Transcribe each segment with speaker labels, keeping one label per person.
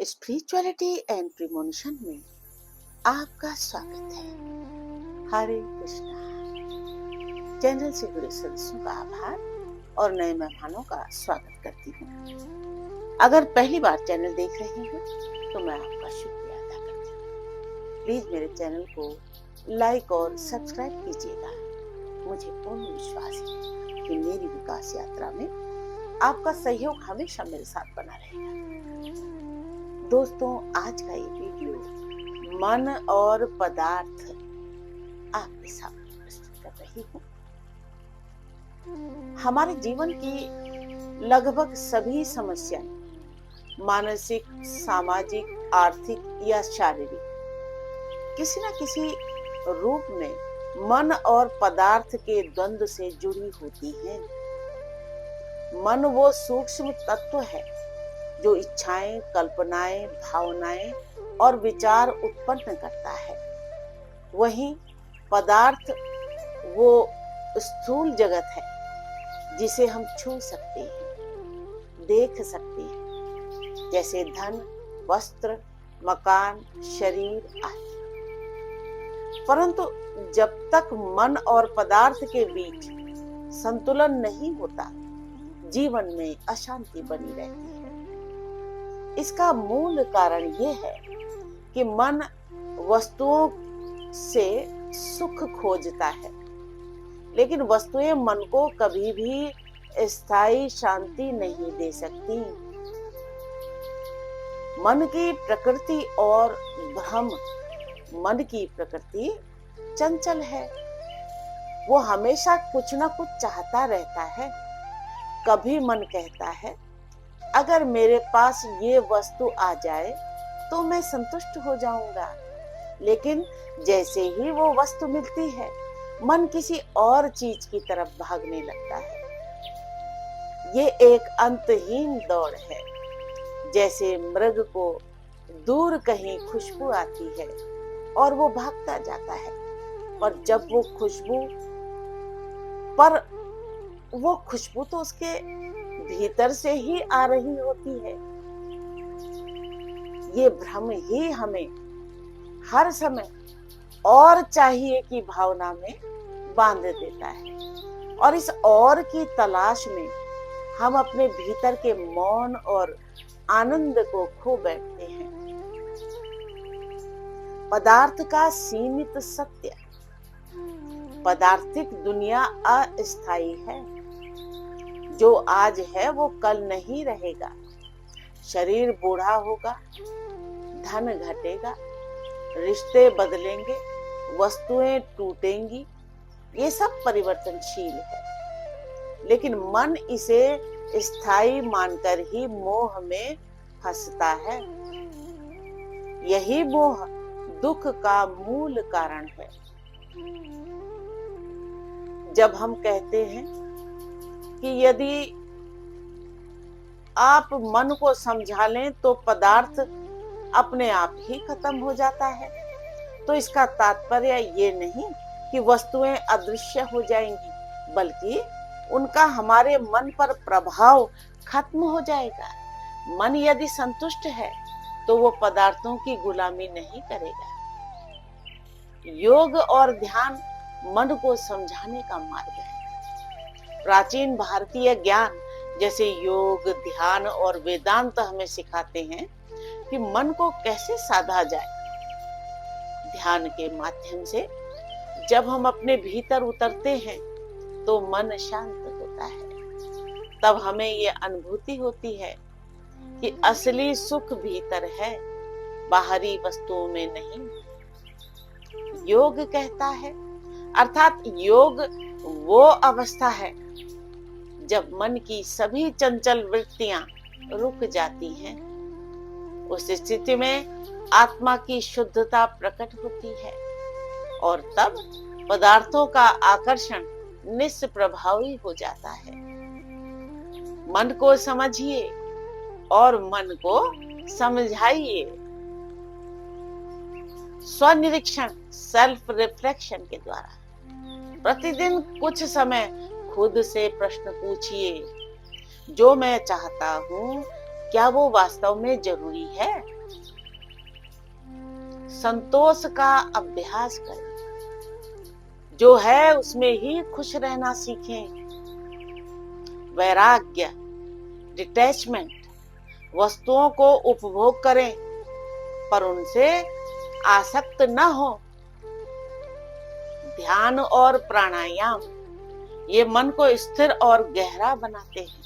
Speaker 1: Spirituality and premonition में आपका स्वागत है। हरे कृष्णा। चैनल से जुड़े सदस्यों का आभार और नए मेहमानों का स्वागत करती हूँ। अगर पहली बार चैनल देख रहे हैं तो मैं आपका शुक्रिया अदा करती हूँ। प्लीज मेरे चैनल को लाइक और सब्सक्राइब कीजिएगा। मुझे पूर्ण विश्वास है कि मेरी विकास यात्रा में आपका सहयोग हमेशा मेरे साथ बना रहेगा। दोस्तों, आज का ये वीडियो मन और पदार्थ आपके सामने प्रस्तुत कर रही हूँ। हमारे जीवन की लगभग सभी समस्याएं मानसिक, सामाजिक, आर्थिक या शारीरिक किसी न किसी रूप में मन और पदार्थ के द्वंद्व से जुड़ी होती हैं। मन वो सूक्ष्म तत्व है जो इच्छाएं, कल्पनाएं, भावनाएं और विचार उत्पन्न करता है। वहीं पदार्थ वो स्थूल जगत है जिसे हम छू सकते हैं, देख सकते हैं, जैसे धन, वस्त्र, मकान, शरीर आदि। परंतु जब तक मन और पदार्थ के बीच संतुलन नहीं होता, जीवन में अशांति बनी रहती है। इसका मूल कारण ये है कि मन वस्तुओं से सुख खोजता है, लेकिन वस्तुएं मन को कभी भी स्थायी शांति नहीं दे सकती। मन की प्रकृति और भ्रम। मन की प्रकृति चंचल है, वो हमेशा कुछ न कुछ चाहता रहता है। कभी मन कहता है अगर मेरे पास ये वस्तु आ जाए तो मैं संतुष्ट हो जाऊंगा, लेकिन जैसे ही वो वस्तु मिलती है मन किसी और चीज की तरफ भागने लगता है। ये एक अंतहीन दौड़ है। जैसे मृग को दूर कहीं खुशबू आती है और वो भागता जाता है, और जब वो खुशबू तो उसके भीतर से ही आ रही होती है। ये भ्रम ही हमें हर समय और चाहिए की भावना में बांध देता है, और इस और की तलाश में हम अपने भीतर के मौन और आनंद को खो बैठते हैं। पदार्थ का सीमित सत्य। पदार्थिक दुनिया अस्थायी है। जो आज है वो कल नहीं रहेगा। शरीर बूढ़ा होगा, धन घटेगा, रिश्ते बदलेंगे, वस्तुएं टूटेंगी, ये सब परिवर्तनशील है। लेकिन मन इसे स्थायी मानकर ही मोह में फंसता है। यही मोह दुख का मूल कारण है। जब हम कहते हैं कि यदि आप मन को समझा लें तो पदार्थ अपने आप ही खत्म हो जाता है, तो इसका तात्पर्य ये नहीं कि वस्तुएं अदृश्य हो जाएंगी, बल्कि उनका हमारे मन पर प्रभाव खत्म हो जाएगा। मन यदि संतुष्ट है तो वो पदार्थों की गुलामी नहीं करेगा। योग और ध्यान मन को समझाने का मार्ग है। प्राचीन भारतीय ज्ञान जैसे योग, ध्यान और वेदांत हमें सिखाते हैं कि मन को कैसे साधा जाए। ध्यान के माध्यम से जब हम अपने भीतर उतरते हैं तो मन शांत होता है। तब हमें ये अनुभूति होती है कि असली सुख भीतर है, बाहरी वस्तुओं में नहीं। योग कहता है, अर्थात योग वो अवस्था है जब मन की सभी चंचल वृत्तियां रुक जाती हैं। उस स्थिति में आत्मा की शुद्धता प्रकट होती है, और तब पदार्थों का आकर्षण निष्प्रभावी हो जाता है। मन को समझिए और मन को समझाइए। स्वनिरीक्षण, सेल्फ रिफ्लेक्शन के द्वारा प्रतिदिन कुछ समय खुद से प्रश्न पूछिए, जो मैं चाहता हूँ क्या वो वास्तव में जरूरी है? संतोष का अभ्यास करें, जो है उसमें ही खुश रहना सीखें। वैराग्य, डिटैचमेंट, वस्तुओं को उपभोग करें पर उनसे आसक्त न हो। ध्यान और प्राणायाम ये मन को स्थिर और गहरा बनाते हैं।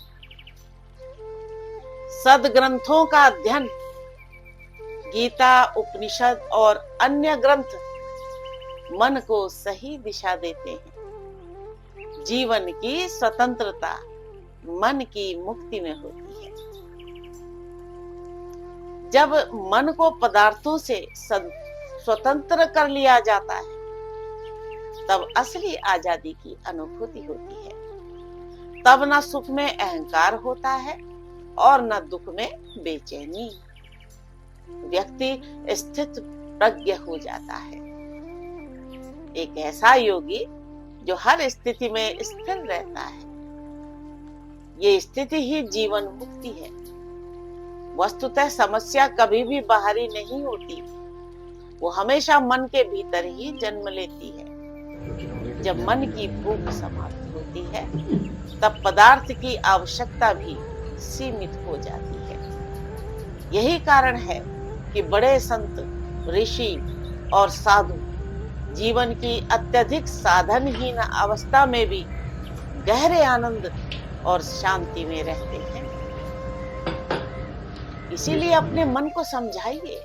Speaker 1: सद्ग्रंथों का अध्ययन, गीता, उपनिषद और अन्य ग्रंथ मन को सही दिशा देते हैं। जीवन की स्वतंत्रता मन की मुक्ति में होती है। जब मन को पदार्थों से स्वतंत्र कर लिया जाता है, तब असली आजादी की अनुभूति होती है। तब न सुख में अहंकार होता है और न दुख में बेचैनी। व्यक्ति स्थित प्रज्ञ हो जाता है, एक ऐसा योगी जो हर स्थिति में स्थिर रहता है। ये स्थिति ही जीवन मुक्ति है। वस्तुतः समस्या कभी भी बाहरी नहीं होती, वो हमेशा मन के भीतर ही जन्म लेती है। जब मन की भूख समाप्त होती है, तब पदार्थ की आवश्यकता भी सीमित हो जाती है। यही कारण है कि बड़े संत, ऋषि और साधु जीवन की अत्यधिक साधनहीन अवस्था में भी गहरे आनंद और शांति में रहते हैं। इसीलिए अपने मन को समझाइए,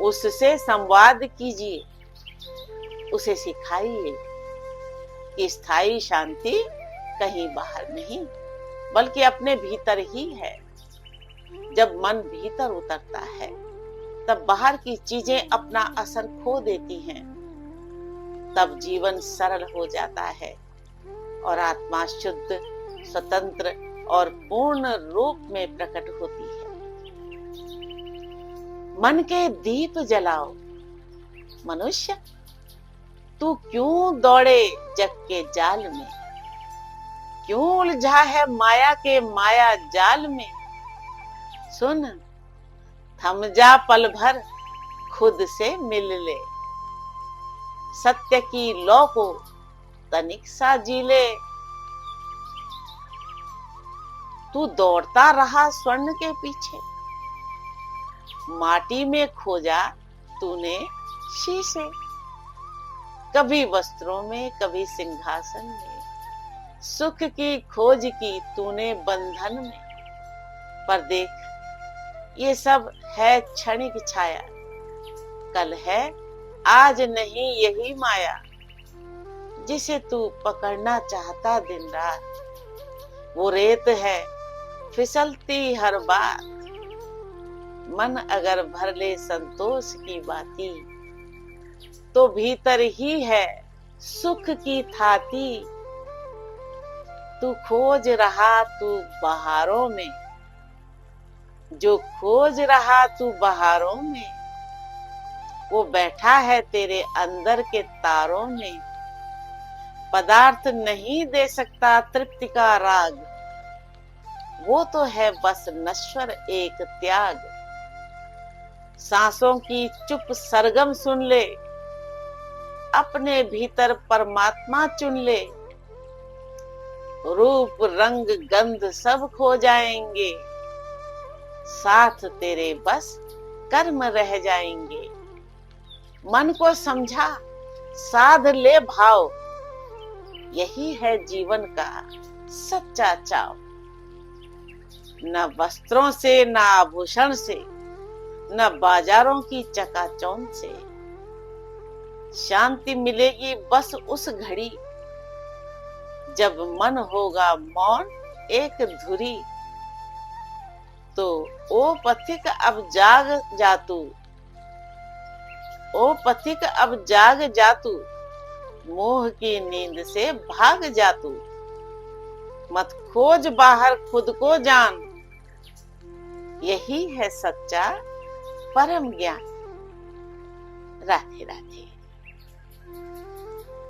Speaker 1: उससे संवाद कीजिए, उसे सिखाइए कि स्थायी शांति कहीं बाहर नहीं बल्कि अपने भीतर ही है। जब मन भीतर उतरता है, तब बाहर की चीजें अपना असर खो देती हैं। तब जीवन सरल हो जाता है और आत्मा शुद्ध, स्वतंत्र और पूर्ण रूप में प्रकट होती है। मन के दीप जलाओ। मनुष्य, तू क्यों दौड़े जग के जाल में? क्यों उलझा है माया के माया जाल में? सुन, थम जा पल भर, खुद से मिल ले। सत्य की लौ को तनिक सा जी ले। तू दौड़ता रहा स्वर्ण के पीछे, माटी में खोजा तूने शीशे। कभी वस्त्रों में, कभी सिंहासन में, सुख की खोज की तूने बंधन में। पर देख, ये सब है क्षणिक छाया, कल है आज नहीं यही माया। जिसे तू पकड़ना चाहता दिन रात, वो रेत है फिसलती हर बार। मन अगर भर ले संतोष की बाती, तो भीतर ही है सुख की थाती। तू खोज रहा तू बहारों में, जो खोज रहा तू बहारों में, वो बैठा है तेरे अंदर के तारों में। पदार्थ नहीं दे सकता तृप्ति का राग, वो तो है बस नश्वर एक त्याग। सांसों की चुप सरगम सुन ले, अपने भीतर परमात्मा चुन ले। रूप रंग गंध सब खो जाएंगे, साथ तेरे बस कर्म रह जाएंगे। मन को समझा, साध ले भाव, यही है जीवन का सच्चा चाव। न वस्त्रों से, न आभूषण से, न बाजारों की चकाचौंध से। शांति मिलेगी बस उस घड़ी, जब मन होगा मौन एक धुरी। तो ओ पथिक अब जाग जा तू, ओ पथिक अब जाग जा तू, मोह की नींद से भाग जा तू। मत खोज बाहर, खुद को जान, यही है सच्चा परम ज्ञान। राधे राधे।